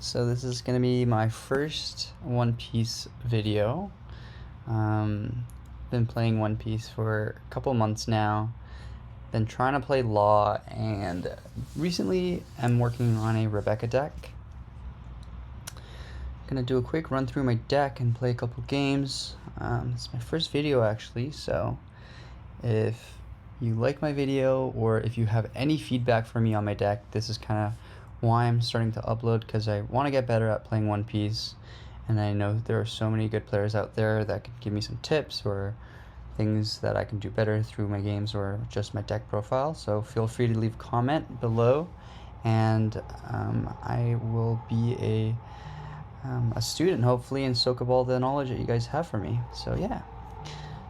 So this is going to be my first One Piece video. Been playing One Piece for a couple months now. Been trying to play Law, and recently I'm working on a Rebecca deck. Gonna do a quick run through my deck and play a couple games. It's my first video actually, so if you like my video or if you have any feedback for me on my deck, this is kind of why I'm starting to upload, because I want to get better at playing One Piece, and I know there are so many good players out there that can give me some tips or things that I can do better through my games or just my deck profile. So feel free to leave a comment below, and I will be a student hopefully and soak up all the knowledge that you guys have for me. So yeah,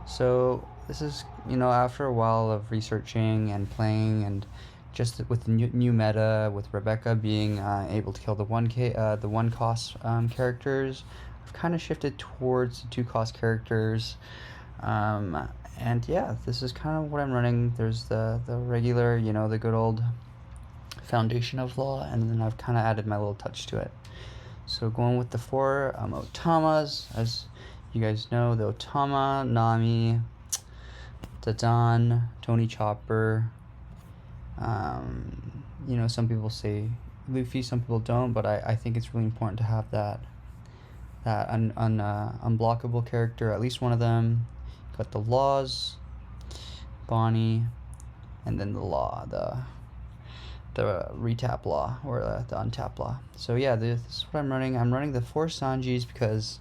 so this is, after a while of researching and playing, and just with the new meta, with Rebecca being able to kill the one cost characters, I've kind of shifted towards the 2 cost characters. And yeah, this is kind of what I'm running. There's the regular, the good old foundation of Law, and then I've kind of added my little touch to it. So going with the 4 Otamas, as you guys know, the Otama, Nami, Dadan, Tony Chopper. Some people say Luffy, some people don't, but I think it's really important to have that unblockable character, at least one of them. Got the Laws, Bonnie, and then the Law, the retap Law, or the untap Law. So yeah, this is what I'm running. I'm running the 4 Sanjis because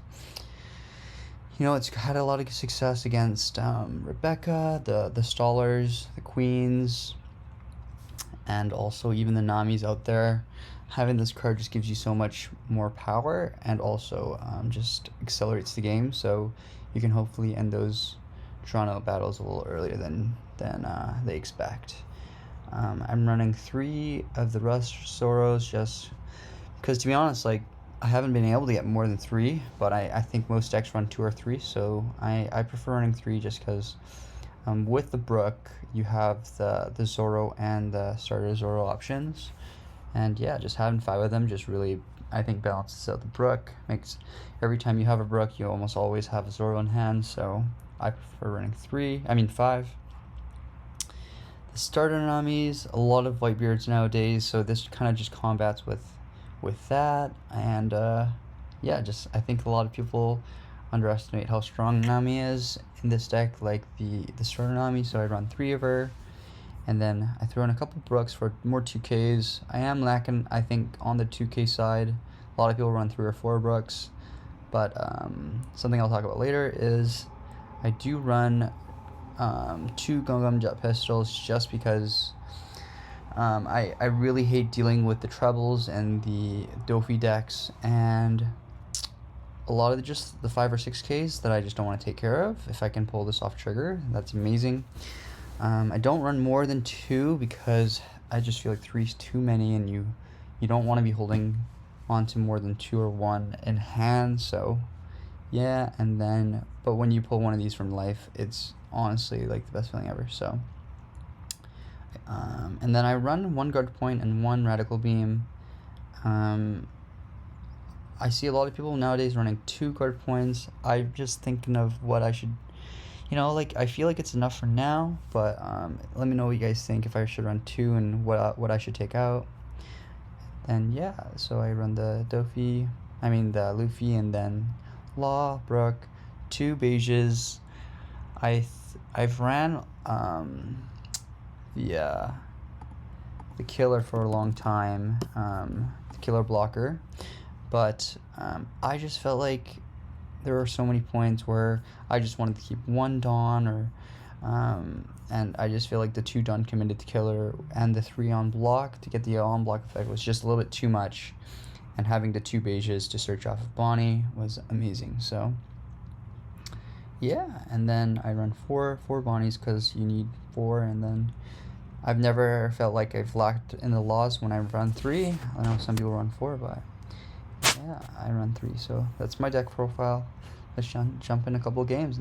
it's had a lot of success against Rebecca, the Stallers, the Queens, and also even the Namis out there. Having this card just gives you so much more power, and also just accelerates the game, so you can hopefully end those drawn out battles a little earlier than they expect. I'm running 3 of the Rush Soros just because, to be honest, I haven't been able to get more than 3, but I think most decks run 2 or 3, so I prefer running 3 just because with the Brook you have the Zoro and the starter Zoro options, and yeah, just having 5 of them just really, I think, balances out the Brook. Makes every time you have a Brook, you almost always have a Zoro in hand, so I prefer running 5. The starter Namis, a lot of Whitebeards nowadays, so this kind of just combats with that, and yeah, just I think a lot of people underestimate how strong Nami is in this deck, like the starter Nami, so I run 3 of her. And then I throw in a couple Brooks for more 2Ks. I am lacking, I think, on the 2K side. A lot of people run 3 or 4 Brooks. But something I'll talk about later is I do run 2 Gum Jet Pistols just because I really hate dealing with the trebles and the Dofi decks, and a lot of just the 5 or 6Ks that I just don't want to take care of. If I can pull this off trigger, that's amazing. I don't run more than 2 because I just feel like 3 is too many, and you don't want to be holding on to more than 2 or 1 in hand. So yeah, and then but when you pull one of these from life, it's honestly like the best feeling ever. So and then I run 1 guard point and 1 radical beam. I see a lot of people nowadays running 2 guard points. I'm just thinking of what I should, I feel like it's enough for now, but let me know what you guys think, if I should run 2 and what I should take out. Then yeah, so I run the Luffy, and then Law, Brook, 2 beiges. I've ran the killer for a long time, the killer blocker, but I just felt like there were so many points where I just wanted to keep 1 Dawn, or and I just feel like the 2 Dawn committed to killer and the 3 on block to get the on block effect was just a little bit too much, and having the 2 beiges to search off of Bonnie was amazing. So yeah, and then I run 4 Bonnies because you need 4, and then I've never felt like I've lacked in the Laws when I run 3. I know some people run 4, but yeah, I run 3. So that's my deck profile. Let's jump in a couple games.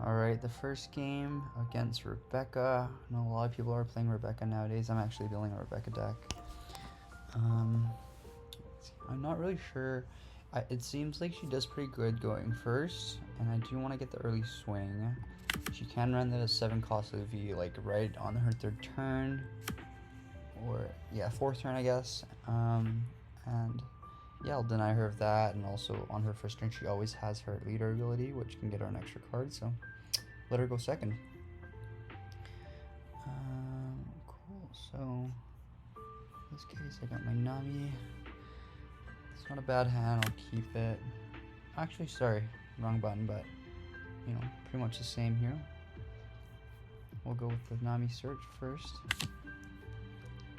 Alright, the first game against Rebecca. I know a lot of people are playing Rebecca nowadays. I'm actually building a Rebecca deck. I'm not really sure. It seems like she does pretty good going first, and I do want to get the early swing. She can run the 7 cost of V like right on her 3rd turn, or yeah, 4th turn I guess. And yeah, I'll deny her of that, and also on her 1st turn she always has her leader ability, which can get her an extra card, so let her go 2nd. Cool, so in this case I got my Nami. It's not a bad hand, I'll keep it. Actually, sorry, wrong button, but you know, pretty much the same here. We'll go with the Nami search first.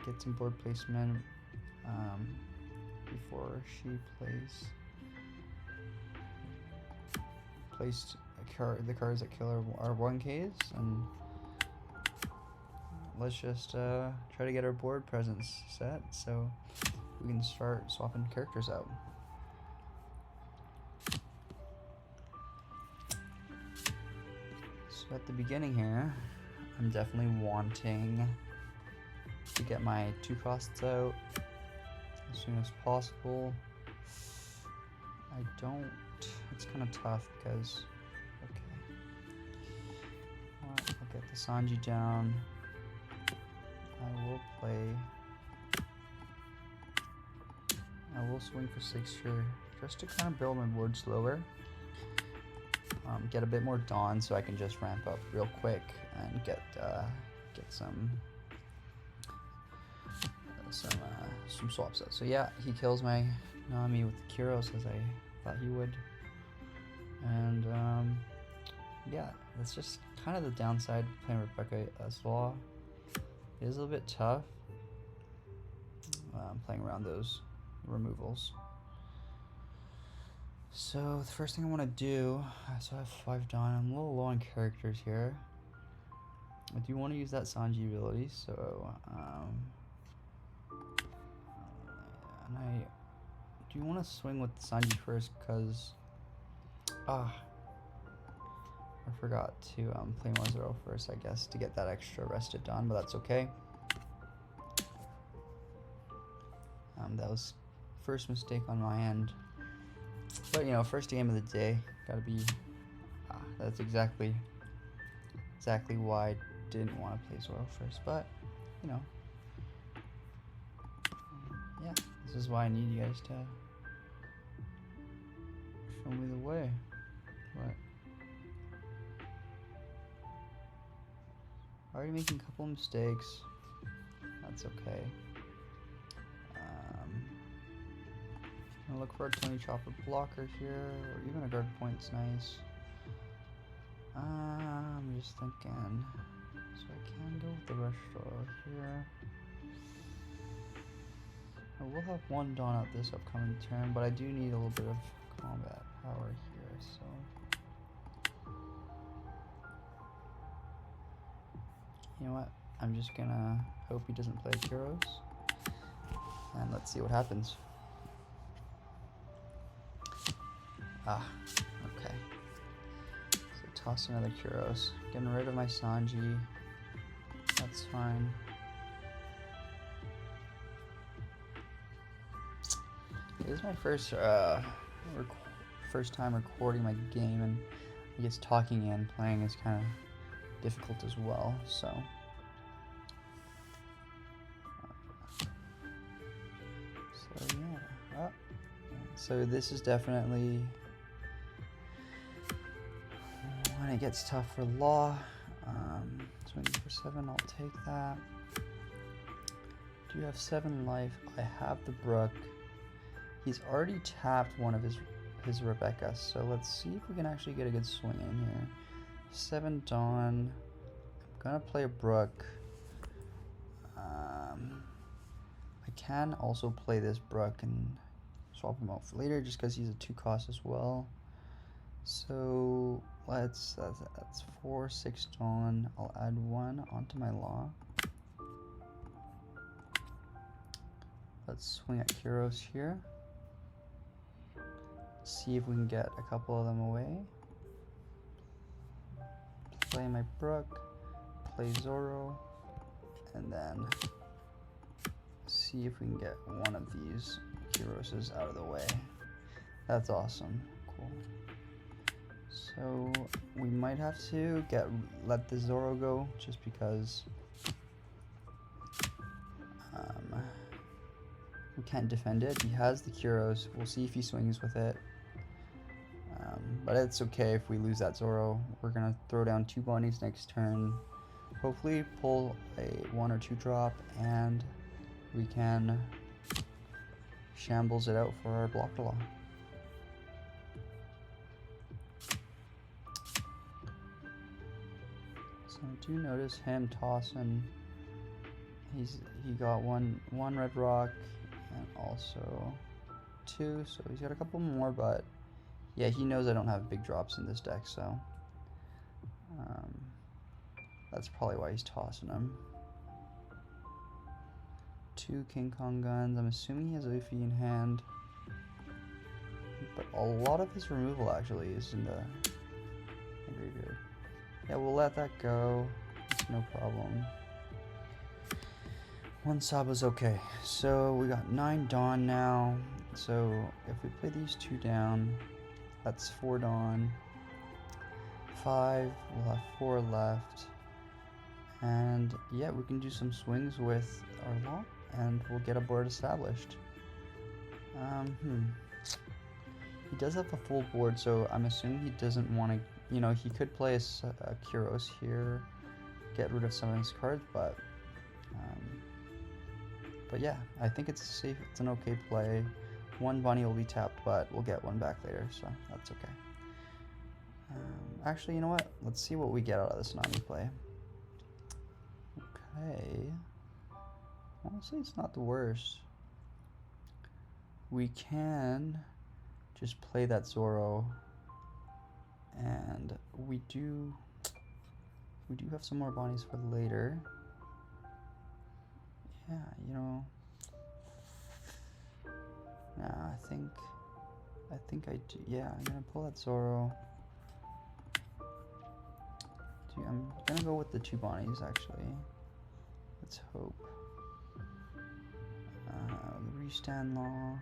Get some board placement before she placed the cards that kill our 1Ks, and let's just try to get our board presence set so we can start swapping characters out. So at the beginning here, I'm definitely wanting to get my 2 costs out as soon as possible. It's kind of tough because, okay, I'll get the Sanji down. I will swing for 6 here, just to kind of build my board slower. Get a bit more Dawn so I can just ramp up real quick and get some swaps out. So yeah, he kills my Nami with the Kyros as I thought he would. And yeah, that's just kind of the downside playing Rebecca as Law. It is a little bit tough playing around those removals. So the first thing I want to do, so I have 5 Dawn. I'm a little low on characters here. I do want to use that Sanji ability, so and I do want to swing with Sanji first because I forgot to play Mazaro first, I guess, to get that extra rested Dawn, but that's okay. That was first mistake on my end. But you know, first game of the day, gotta be. That's exactly why I didn't want to play Zoro first. But you know, yeah, this is why I need you guys to show me the way. But already making a couple mistakes. That's okay. I'll look for a Tony Chopper blocker here, or even a guard point's nice. I'm just thinking, so I can go with the Rush Draw here. I will have 1 Dawn out this upcoming turn, but I do need a little bit of combat power here, so. You know what? I'm just gonna hope he doesn't play Kyros, and let's see what happens. Okay. So toss another Kyros. Getting rid of my Sanji. That's fine. This is my first time recording my game, and I guess talking and playing is kind of difficult as well, so. So yeah. So this is definitely when it gets tough for Law. Swinging for 7, I'll take that. Do you have 7 life? I have the Brook. He's already tapped one of his Rebecca, so let's see if we can actually get a good swing in here. 7 Dawn. I'm gonna play a Brook. I can also play this Brook and swap him out for later just because he's a 2 cost as well. So that's 4, 6 Dawn. I'll add 1 onto my Law. Let's swing at Kyros here. See if we can get a couple of them away. Play my Brook, play Zoro, and then see see if we can get one of these Kiroses out of the way. That's awesome. Cool. So we might have to let the Zoro go just because we can't defend it. He has the Kuros. We'll see if he swings with it. But it's okay if we lose that Zoro. We're gonna throw down 2 bunnies next turn. Hopefully pull a 1 or 2 drop, and we can shambles it out for our blocker law. So I do notice him tossing. He got one red rock and also 2, so he's got a couple more, but yeah, he knows I don't have big drops in this deck, so that's probably why he's tossing them. 2 King Kong guns. I'm assuming he has Luffy in hand, but a lot of his removal actually is in the graveyard. Yeah, we'll let that go. It's no problem. 1 Sabo's okay. So we got 9 Dawn now. So if we play these 2 down, that's 4 Dawn. 5, we'll have 4 left. And yeah, we can do some swings with our law, and we'll get a board established. He does have a full board, so I'm assuming he doesn't want to, you know, he could play a Kuros here, get rid of some of his cards, but yeah, I think it's safe. It's an okay play. 1 bunny will be tapped, but we'll get 1 back later, so that's okay. Actually, you know what? Let's see what we get out of this Nami play. Okay. Honestly, it's not the worst. We can just play that Zoro, and we do have some more bunnies for later. Yeah, you know. Nah, I think I do. Yeah, I'm gonna pull that Zoro. Dude, I'm gonna go with the 2 bunnies actually. Let's hope. The restand law.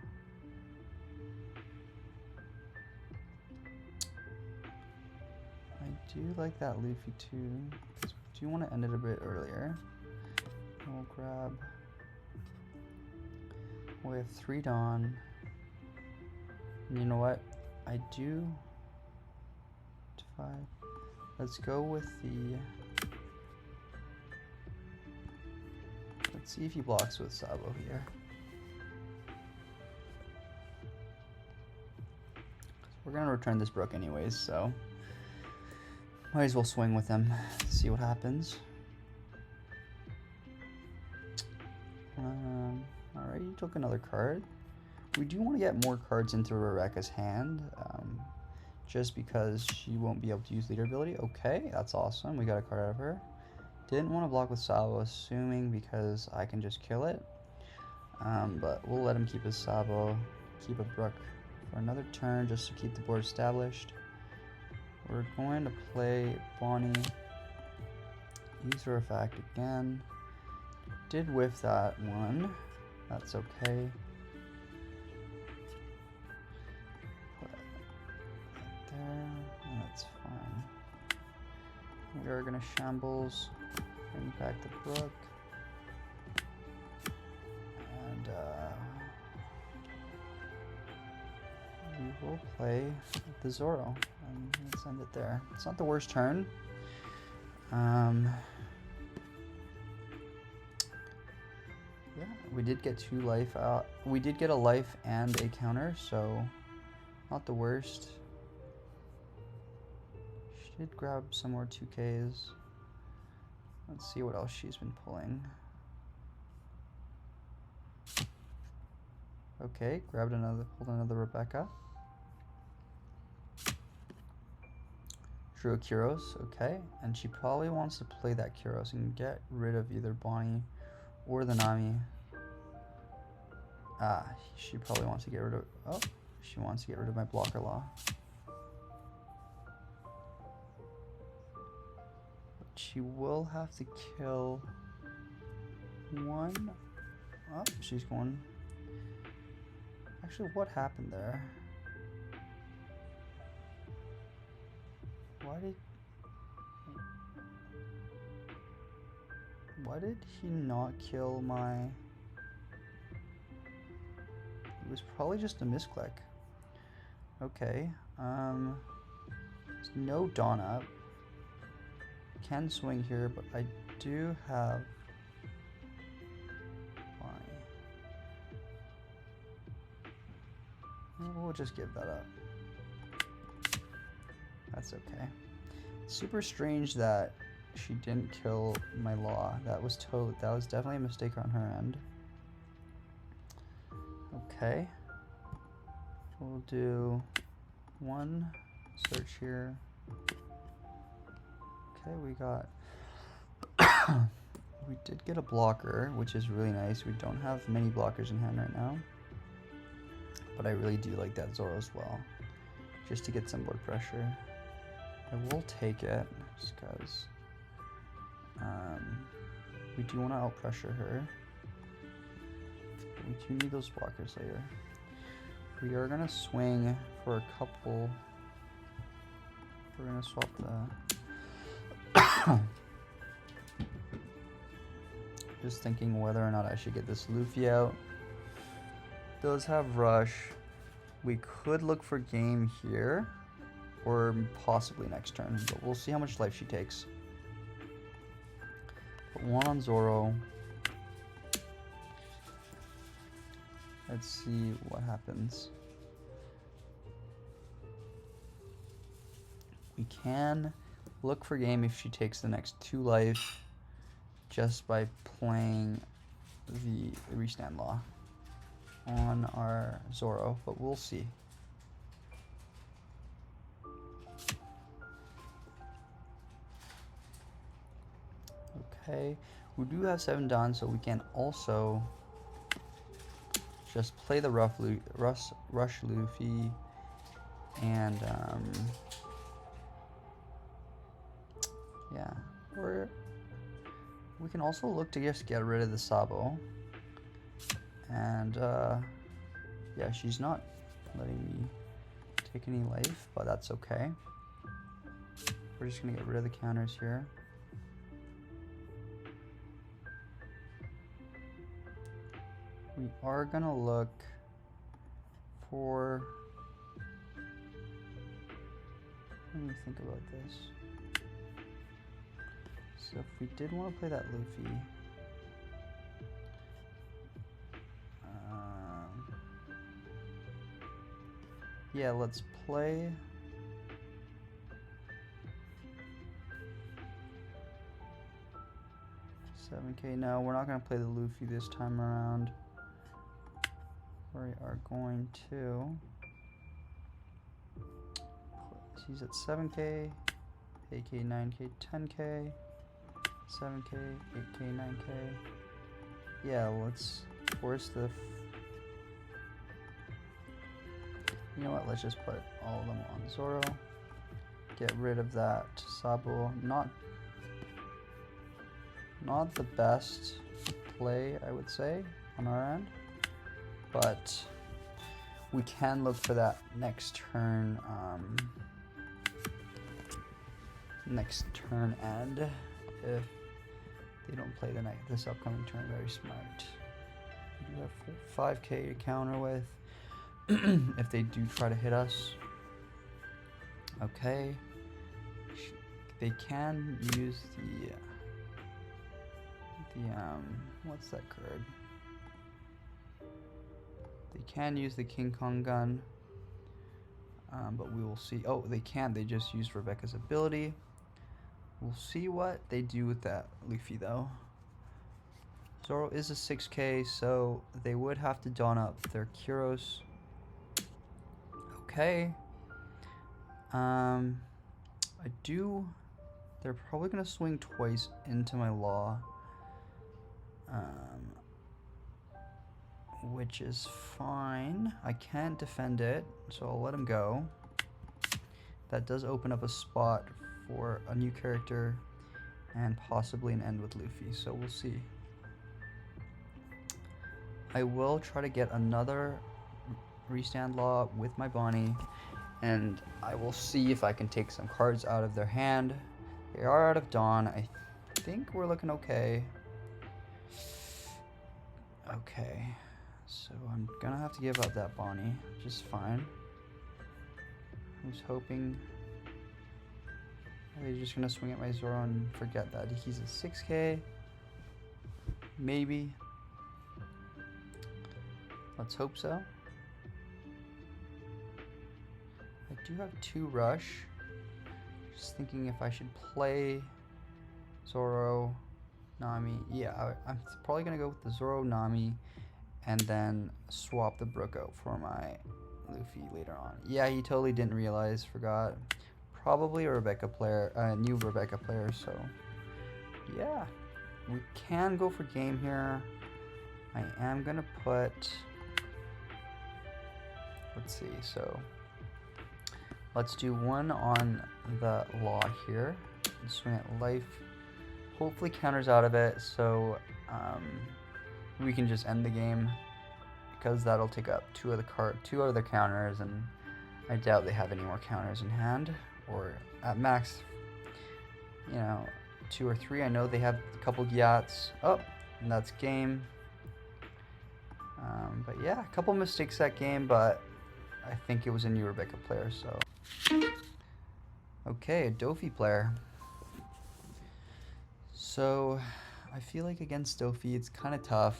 I do like that Luffy too, because we do want to end it a bit earlier. We'll grab. We have 3 Dawn. And you know what? I do. 5. Let's go with the. Let's see if he blocks with Sabo here. We're gonna return this Brook anyways, so might as well swing with him. See what happens. Alright, you took another card. We do want to get more cards into Rebecca's hand, just because she won't be able to use leader ability. Okay, that's awesome. We got a card out of her. Didn't want to block with Sabo, assuming because I can just kill it. But we'll let him keep his Sabo, keep a Brook for another turn just to keep the board established. We're going to play Bonnie. Use her effect again. Did whiff that one. That's okay. Put that there. That's fine. We are gonna shambles. Bring back the Brook. And we will play the Zoro. And let's end it there. It's not the worst turn. Yeah, we did get 2 life out. We did get a life and a counter, so not the worst. She did grab some more 2Ks. Let's see what else she's been pulling. Okay, pulled another Rebecca. Drew a Kuros, okay. And she probably wants to play that Kuros and get rid of either Bonnie or the Nami. She probably wants to get rid of. Oh, she wants to get rid of my blocker law. But she will have to kill 1 Oh, she's going. Actually, what happened there? Why did he not kill my... It was probably just a misclick. Okay, there's no dawn up. Can swing here, but I do have... We'll just give that up. That's okay. Super strange that she didn't kill my law. That was definitely a mistake on her end. Okay. We'll do one search here. Okay, we got... we did get a blocker, which is really nice. We don't have many blockers in hand right now. But I really do like that Zoro as well. Just to get some board pressure. I will take it, just because we do want to outpressure her. We do need those blockers later. We are going to swing for a couple. We're going to swap the... Just thinking whether or not I should get this Luffy out. Does have rush. We could look for game here, or possibly next turn, but we'll see how much life she takes. Put one on Zoro. Let's see what happens. We can look for game if she takes the next 2 life just by playing the restand law on our Zoro, but we'll see. Okay, we do have 7 done, so we can also just play the rush Luffy and yeah, or we can also look to just get rid of the Sabo. And yeah, she's not letting me take any life, but that's okay. We're just gonna get rid of the counters here. We are gonna look for... Let me think about this. So if we did want to play that Luffy, yeah, let's play. $7K. No, we're not going to play the Luffy this time around. We are going to... He's at 7K, 8K, 9K, 10K, 7K, 8K, 9K. Yeah, let's force the... You know what, let's just put all of them on Zoro. Get rid of that Sabo. Not the best play, I would say, on our end. But we can look for that next turn, end if they don't play this upcoming turn very smart. We do have 5K to counter with if they do try to hit us. Okay, they can use the what's that card? They can use the King Kong gun, but we will see. Oh, they can't. They just used Rebecca's ability. We'll see what they do with that Luffy, though. Zoro is a 6K, so they would have to don up their Kuros. Okay. They're probably going to swing twice into my law. Which is fine. I can't defend it, so I'll let him go. That does open up a spot for a new character and possibly an end with Luffy, so we'll see. I will try to get another restand law with my Bonnie, and I will see if I can take some cards out of their hand. They are out of Dawn. I think we're looking okay. Okay, so I'm gonna have to give up that Bonnie, which is fine. I was hoping... Are they just gonna swing at my Zoro and forget that he's a 6K? Maybe. Let's hope so. I do have 2 rush. Just thinking if I should play Zoro, Nami. Yeah, I'm probably gonna go with the Zoro, Nami, and then swap the Brook out for my Luffy later on. Yeah, he totally didn't realize, forgot. Probably a Rebecca player, new Rebecca player, so yeah. We can go for game here. I am gonna put, let's see, so let's do 1 on the Law here. And swing at life. Hopefully counters out of it, so we can just end the game, because that'll take up 2 of the counters, and I doubt they have any more counters in hand, or at max, you know, 2 or 3. I know they have a couple Gyats. Oh, and that's game. But yeah, a couple mistakes that game, but I think it was a new Rebecca player, so. Okay, a Dofi player. So, I feel like against Dofi, it's kind of tough.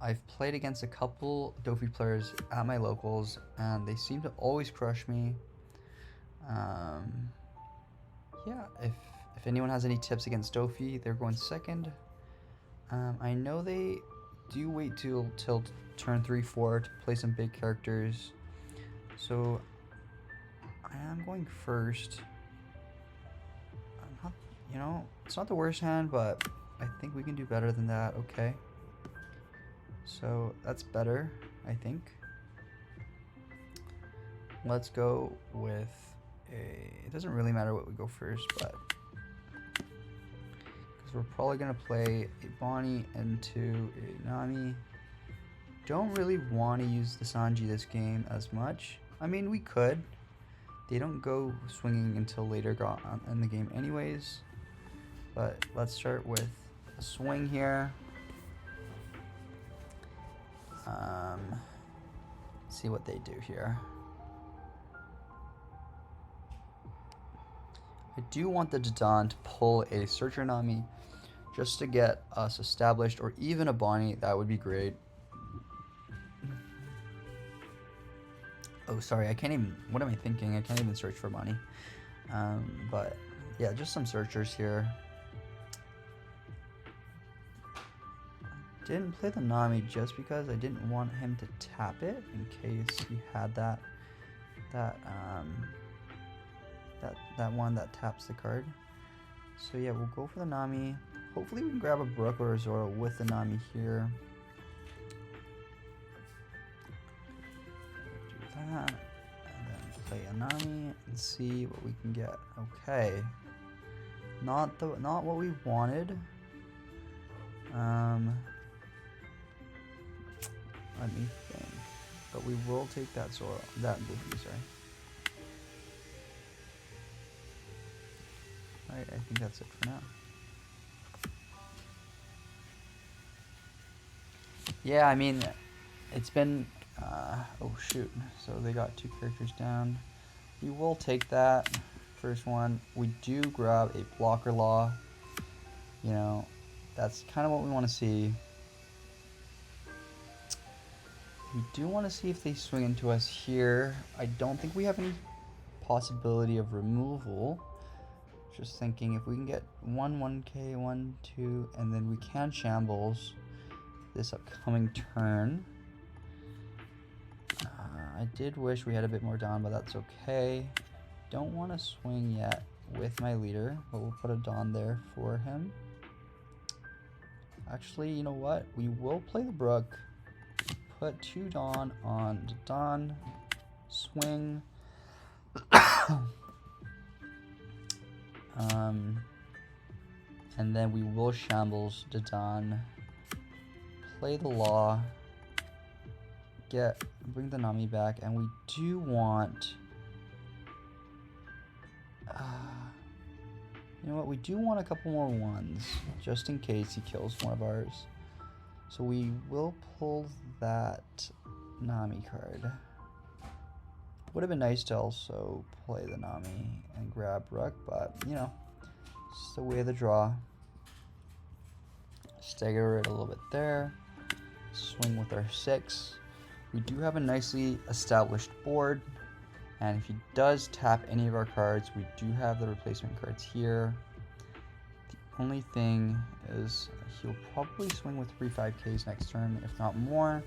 I've played against a couple Dofi players at my locals, and they seem to always crush me. Yeah, if anyone has any tips against Dofi, they're going second. I know they do wait till turn 3-4 to play some big characters, so I am going first. You know, it's not the worst hand, but I think we can do better than that. Okay, so that's better, I think. Let's go with it doesn't really matter what we go first, but because we're probably gonna play a Bonnie into a Nami. Don't really want to use the Sanji this game as much. I mean, we could. They don't go swinging until later in the game anyways. But let's start with a swing here. See what they do here. I do want the Dadan to pull a Searcher Nami just to get us established, or even a Bonnie. That would be great. Oh, sorry, I can't even, what am I thinking? I can't even search for Bonnie. But yeah, just some searchers here. Didn't play the Nami just because I didn't want him to tap it in case he had that one that taps the card. So yeah, we'll go for the Nami. Hopefully we can grab a Brook or a Zoro with the Nami here. Do that, and then play a Nami and see what we can get. Okay, not what we wanted. Let me think. But we will take that Zoro, that Luffy, sorry. Alright, I think that's it for now. Yeah, I mean, it's been, oh shoot, so they got 2 characters down. We will take that first one. We do grab a blocker law. You know, that's kind of what we want to see. We do want to see if they swing into us here. I don't think we have any possibility of removal. Just thinking if we can get 1K, 1, 2, and then we can shambles this upcoming turn. I did wish we had a bit more Dawn, but that's okay. Don't want to swing yet with my leader, but we'll put a Dawn there for him. Actually, you know what? We will play the Brook. Put 2 Dawn on the Dawn. Swing. And then we will shambles the Don, play the Law, bring the Nami back, and we do want, you know what, we do want a couple more ones, just in case he kills one of ours. So we will pull that Nami card. Would have been nice to also play the Nami and grab Rook, but you know, it's the way of the draw. Stagger it a little bit there. Swing with our 6. We do have a nicely established board, and if he does tap any of our cards, we do have the replacement cards here. The only thing is he'll probably swing with 3/5Ks next turn, if not more.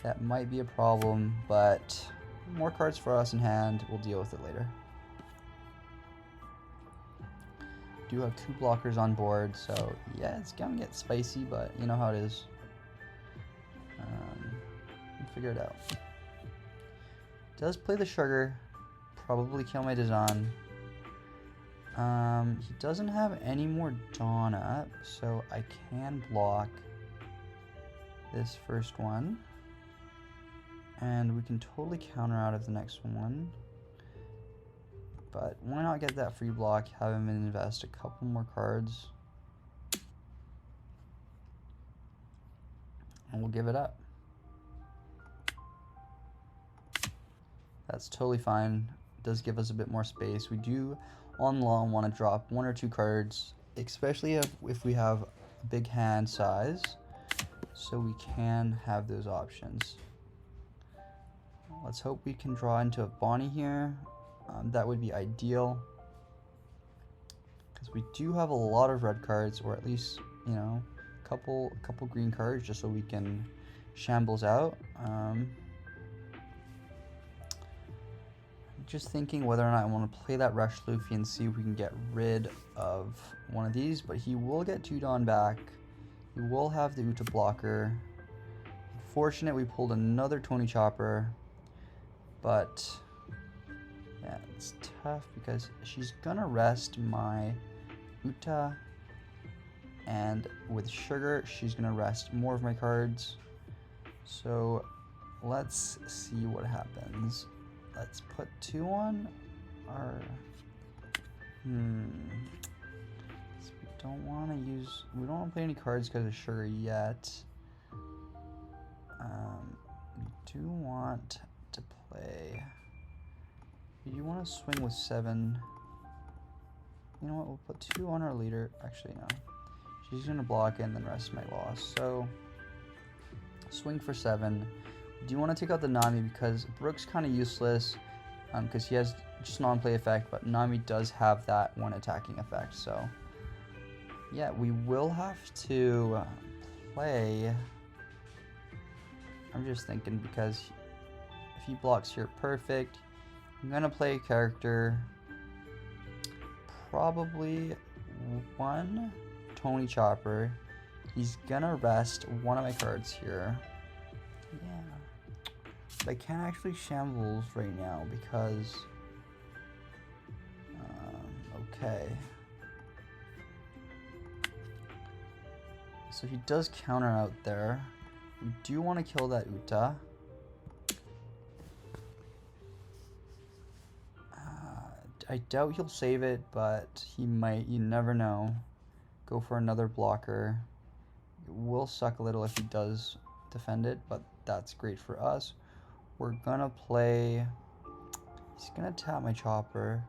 That might be a problem, but more cards for us in hand. We'll deal with it later. Do have 2 blockers on board, so yeah, it's gonna get spicy, but you know how it is. We'll figure it out. Does play the sugar, probably kill my Dazan. He doesn't have any more Dawn up, so I can block this first one. And we can totally counter out of the next one. But why not get that free block, have him invest a couple more cards. And we'll give it up. That's totally fine. It does give us a bit more space. We do, on long, want to drop 1 or 2 cards, especially if we have a big hand size, so we can have those options. Let's hope we can draw into a Bonnie here. That would be ideal, because we do have a lot of red cards, or at least, you know, a couple green cards, just so we can shambles out. Just thinking whether or not I want to play that Rush Luffy and see if we can get rid of one of these, but he will get 2 Dawn back. He will have the Uta blocker. Unfortunate we pulled another Tony Chopper, but yeah, it's tough because she's gonna rest my Uta, and with Sugar, she's gonna rest more of my cards. So let's see what happens. Let's put 2 on our, so we don't want to use, we don't want to play any cards because of Sugar yet. We do want to play, we do want to swing with 7. You know what, we'll put 2 on our leader. Actually, no. She's going to block it and then rest my loss. So, swing for 7. Do you want to take out the Nami because Brook's kind of useless because he has just non-play effect, but Nami does have that one attacking effect. So yeah, we will have to play. I'm just thinking because if he blocks here, perfect. I'm gonna play a character, probably 1 Tony Chopper. He's gonna rest one of my cards here. Yeah. But I can't actually shambles right now because, okay. So he does counter out there. We do want to kill that Uta. I doubt he'll save it, but he might, you never know. Go for another blocker. It will suck a little if he does defend it, but that's great for us. We're gonna play, he's gonna tap my Chopper.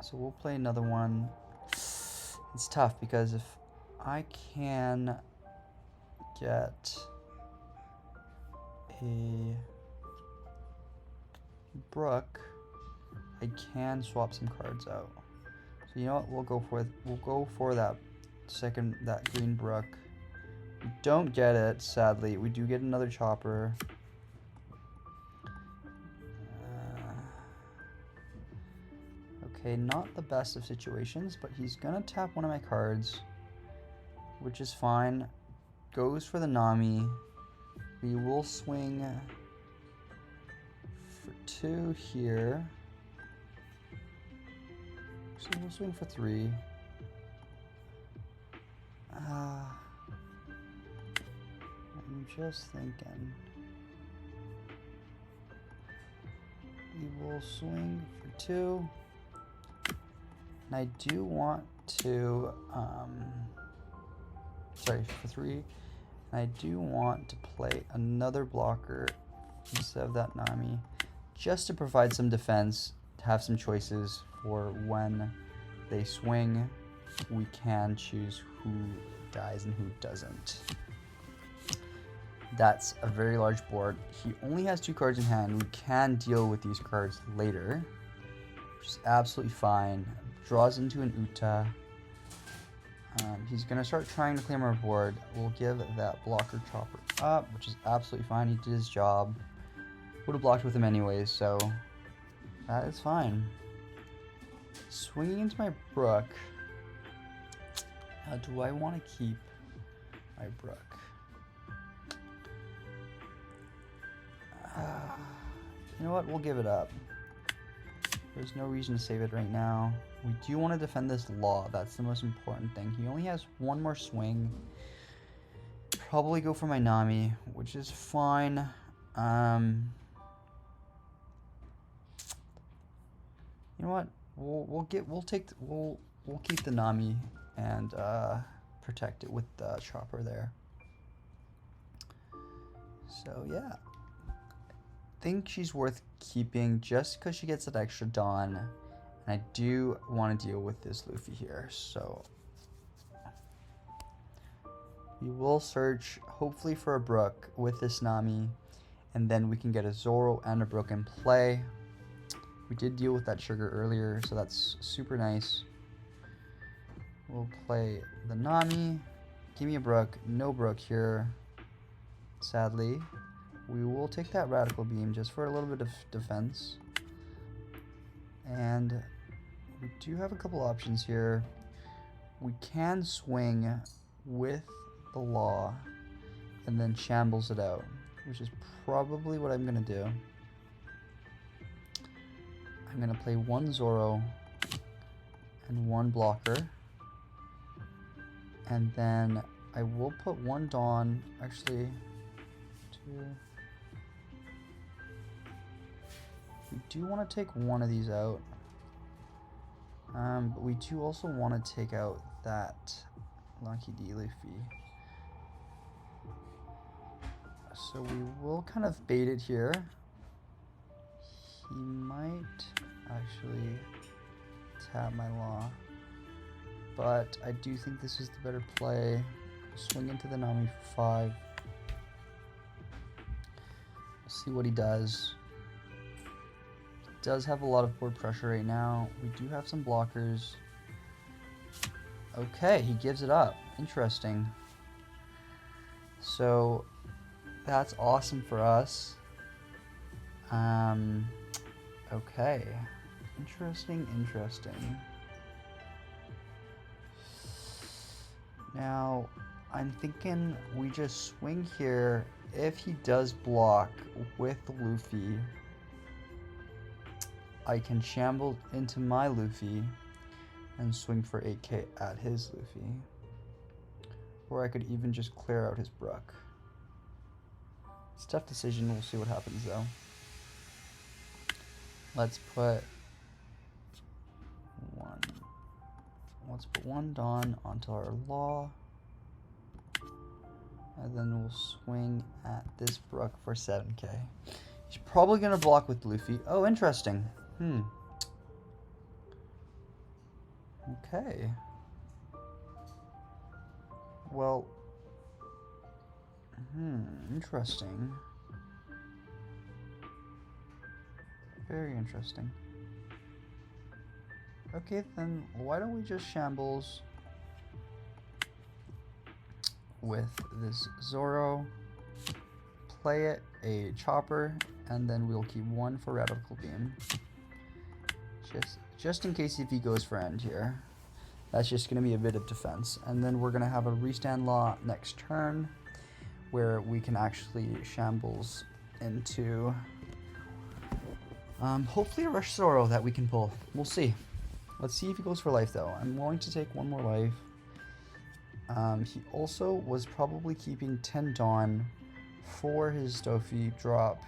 So we'll play another one. It's tough because if I can get a Brook, I can swap some cards out. So you know what, we'll go for that green Brook. We don't get it, sadly. We do get another Chopper. Okay, not the best of situations, but he's gonna tap one of my cards, which is fine. Goes for the Nami. We will swing for 2 here. Actually, we'll swing for 3. I'm just thinking. We will swing for 2. And I do want to, sorry, for 3. And I do want to play another blocker instead of that Nami, just to provide some defense, to have some choices for when they swing. We can choose who dies and who doesn't. That's a very large board. He only has 2 cards in hand. We can deal with these cards later, which is absolutely fine. Draws into an Uta. He's going to start trying to claim our board. We'll give that blocker chopper up, which is absolutely fine. He did his job. Would have blocked with him anyways, so that is fine. Swinging into my Brook. Do I want to keep my Brook? You know what? We'll give it up. There's no reason to save it right now. We do want to defend this Law. That's the most important thing. He only has 1 more swing. Probably go for my Nami, which is fine. You know what? We'll keep the Nami and protect it with the chopper there. So yeah. Think she's worth keeping just because she gets that extra Dawn, and I do want to deal with this Luffy here, so we will search hopefully for a Brook with this Nami, and then we can get a Zoro and a Brook in play. We did deal with that sugar earlier, so that's super nice. We'll play the Nami. Give me a Brook. No Brook here, sadly. We will take that Radical Beam just for a little bit of defense. And we do have a couple options here. We can swing with the Law and then shambles it out, which is probably what I'm going to do. I'm going to play 1 Zoro and 1 blocker. And then I will put 1 Dawn, actually 2. We do want to take one of these out. But we do also want to take out that Lucky D Luffy. So we will kind of bait it here. He might actually tap my Law. But I do think this is the better play. Swing into the Nami for 5. We'll see what he does. Does have a lot of board pressure right now. We do have some blockers. Okay, he gives it up. Interesting. So that's awesome for us. Okay. Interesting. Now, I'm thinking we just swing here. If he does block with Luffy, I can shamble into my Luffy and swing for 8k at his Luffy. Or I could even just clear out his Brook. It's a tough decision. We'll see what happens though. Let's put 1 Dawn onto our Law. And then we'll swing at this Brook for 7k. He's probably going to block with Luffy. Oh, interesting. Okay. Well, interesting. Very interesting. Okay, then why don't we just shambles with this Zoro, play it a chopper, and then we'll keep 1 for Radical Beam. Just in case if he goes for end here. That's just going to be a bit of defense. And then we're going to have a restand Law next turn, where we can actually shambles into hopefully a Rush Zoro that we can pull. We'll see. Let's see if he goes for life though. I'm willing to take one more life. He also was probably keeping 10 Dawn for his Dofi drop.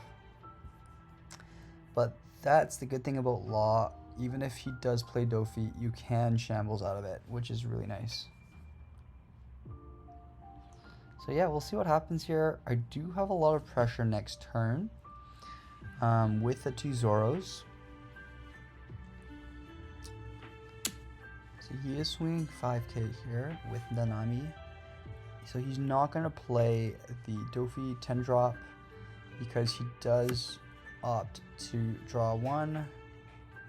But that's the good thing about Law. Even if he does play Dofi, you can shambles out of it, which is really nice. So yeah, we'll see what happens here. I do have a lot of pressure next turn with the 2 Zoros. So he is swinging 5k here with Nanami. So he's not going to play the Dofi 10 drop because he does opt to draw 1.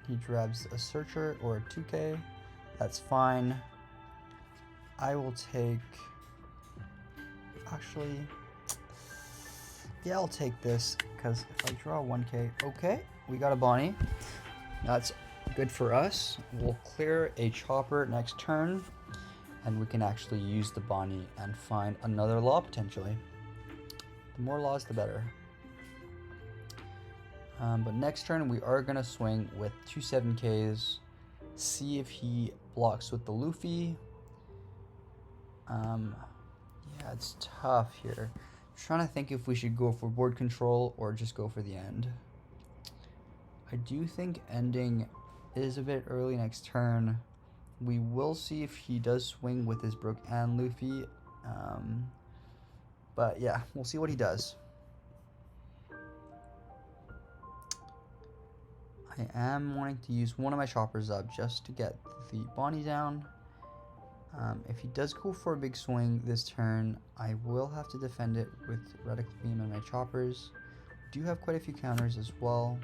He grabs a Searcher or a 2k. That's fine. I will take... Actually, yeah, I'll take this because if I draw 1k, okay, we got a Bonnie. That's good for us. We'll clear a Chopper next turn, and we can actually use the Bonnie and find another Law potentially. The more Laws, the better. But next turn, we are going to swing with 2 7Ks, see if he blocks with the Luffy. Yeah, it's tough here. I'm trying to think if we should go for board control or just go for the end. I do think ending is a bit early next turn. We will see if he does swing with his Brook and Luffy. But yeah, we'll see what he does. I am wanting to use one of my Choppers up just to get the Bonnie down. If he does go for a big swing this turn, I will have to defend it with Reticle Beam and my Choppers. We do have quite a few counters as well.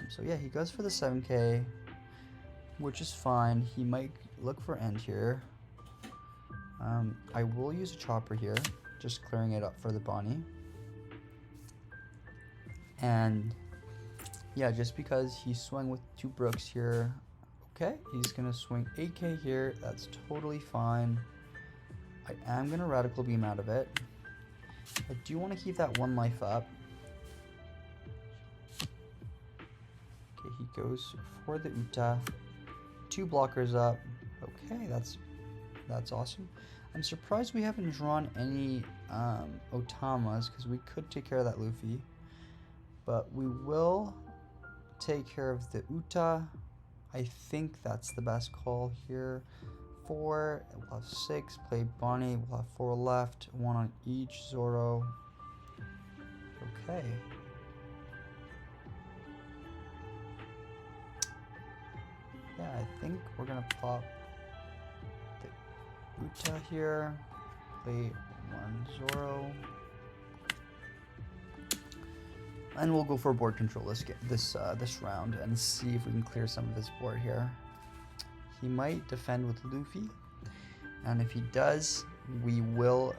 So yeah, he goes for the 7k, which is fine. He might look for end here. I will use a Chopper here, just clearing it up for the Bonnie. And yeah, just because he swung with 2 Brooks here, okay, he's going to swing 8k here. That's totally fine. I am going to Radical Beam out of it. I do want to keep that 1 life up. Okay, he goes for the Uta. 2 blockers up. Okay, that's awesome. I'm surprised we haven't drawn any Otamas because we could take care of that Luffy. But we will take care of the Uta. I think that's the best call here. 4, we'll have 6, play Bonnie, we'll have 4 left, 1 on each Zoro. Okay. Yeah, I think we're gonna pop the Uta here, play 1 Zoro. And we'll go for board control this round and see if we can clear some of his board here. He might defend with Luffy, and if he does, we will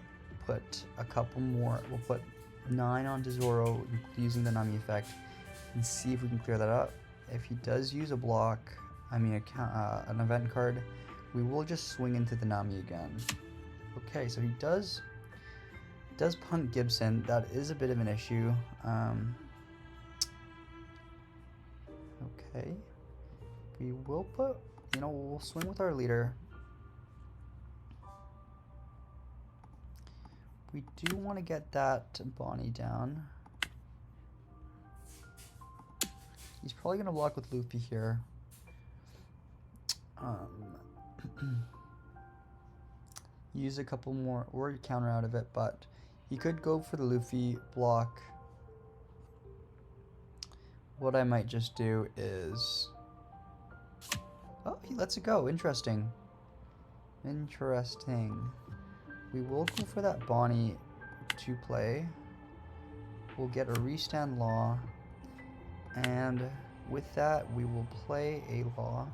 put a couple more. We'll put 9 onto Zoro using the Nami effect and see if we can clear that up. If he does use a block, an event card, we will just swing into the Nami again. Okay, so he does punt Gibson. That is a bit of an issue. Okay, we will put, we'll swing with our leader. We do want to get that Bonnie down. He's probably going to block with Luffy here. Use a couple more or counter out of it, but he could go for the Luffy block. What I might just do is... Oh, he lets it go. Interesting. Interesting. We will go for that Bonnie to play. We'll get a restand Law. And with that, we will play a Law.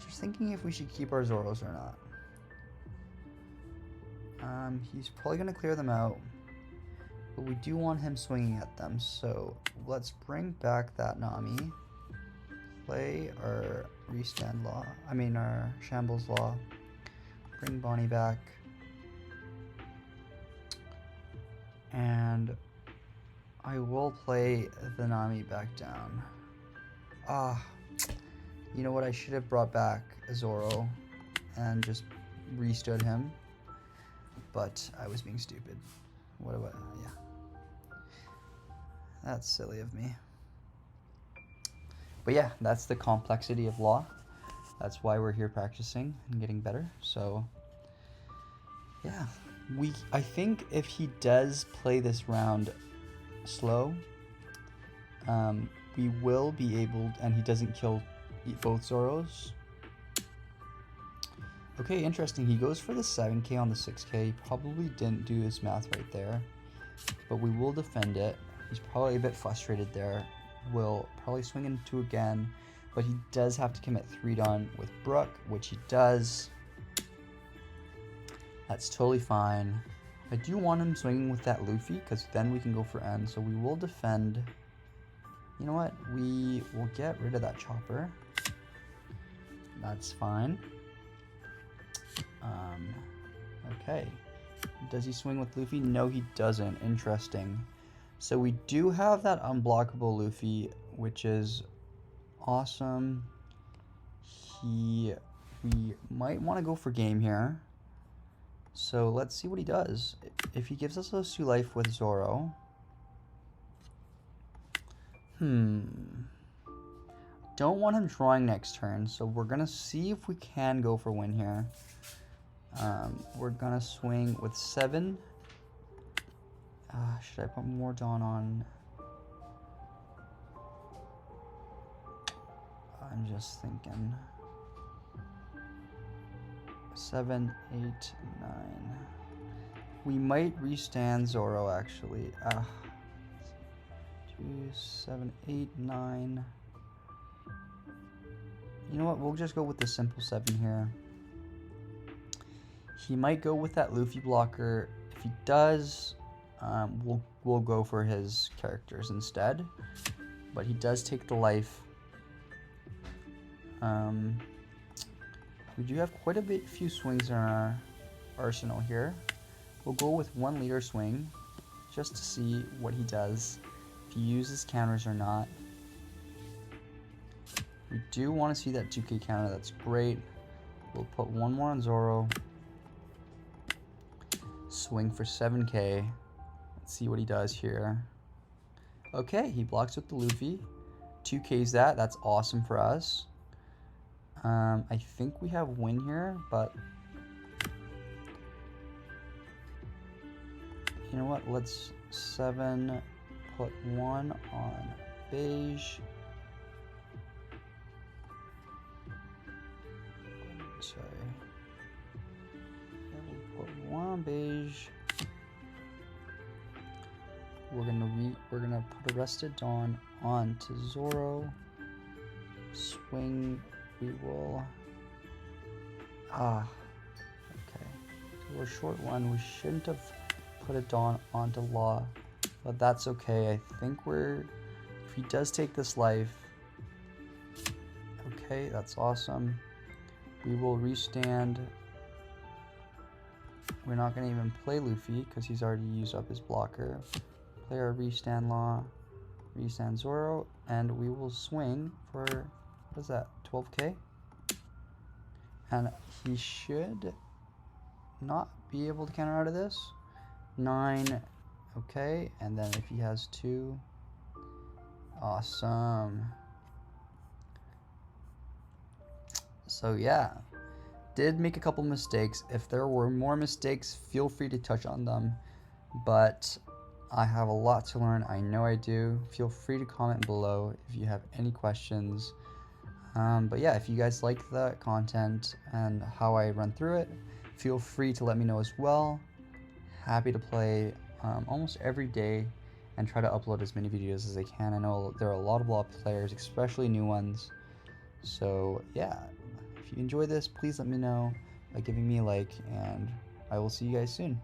Just thinking if we should keep our Zoros or not. He's probably going to clear them out. But we do want him swinging at them, so let's bring back that Nami. Play our restand Law. Our Shambles Law. Bring Bonnie back. And I will play the Nami back down. You know what? I should have brought back Zoro and just restood him. But I was being stupid. What about... yeah. That's silly of me. But yeah, that's the complexity of law. That's why we're here practicing and getting better. So, yeah. I think if he does play this round slow, we will be able... and he doesn't kill both Zoros. Okay, interesting. He goes for the 7k on the 6k. He probably didn't do his math right there. But we will defend it. He's probably a bit frustrated there. Will probably swing into again. But he does have to commit 3-don with Brooke, which he does. That's totally fine. I do want him swinging with that Luffy, because then we can go for N. So we will defend. You know what? We will get rid of that chopper. That's fine. Okay. Does he swing with Luffy? No, he doesn't. Interesting. So we do have that unblockable Luffy, which is awesome. We might want to go for game here. So let's see what he does. If he gives us those 2 life with Zoro. Don't want him drawing next turn, so we're gonna see if we can go for win here. We're gonna swing with 7. Should I put more Dawn on? I'm just thinking. 7, 8, 9. We might restand Zoro actually. 2, 7, 8, 9. You know what? We'll just go with the simple 7 here. He might go with that Luffy blocker. If he does, we'll go for his characters instead. But he does take the life. We do have quite a few swings in our arsenal here. We'll go with 1 leader swing just to see what he does, if he uses counters or not. We do want to see that 2k counter. That's great. We'll put 1 more on Zoro. Swing for 7k. Let's see what he does here. Okay, he blocks with the Luffy. 2k's that. That's awesome for us. I think we have win here, but you know what? Let's 7, put 1 on beige. Sorry. We'll put 1 on beige. We're gonna put Arrested Dawn on to Zoro. Swing. We will. Okay. So we're short 1. We shouldn't have put a Dawn onto Law, but that's okay. I think if he does take this life. Okay, that's awesome. We will restand. We're not going to even play Luffy because he's already used up his blocker. Play our restand Law, restand Zoro, and we will swing for, what is that, 12k? And he should not be able to counter out of this. 9, okay, and then if he has 2, awesome. So yeah, did make a couple mistakes. If there were more mistakes, feel free to touch on them, but I have a lot to learn. I know I do. Feel free to comment below if you have any questions. But yeah, if you guys like the content and how I run through it, feel free to let me know as well. Happy to play almost every day and try to upload as many videos as I can. I know there are a lot of law players, especially new ones. So yeah, if you enjoy this, please let me know by giving me a like, and I will see you guys soon.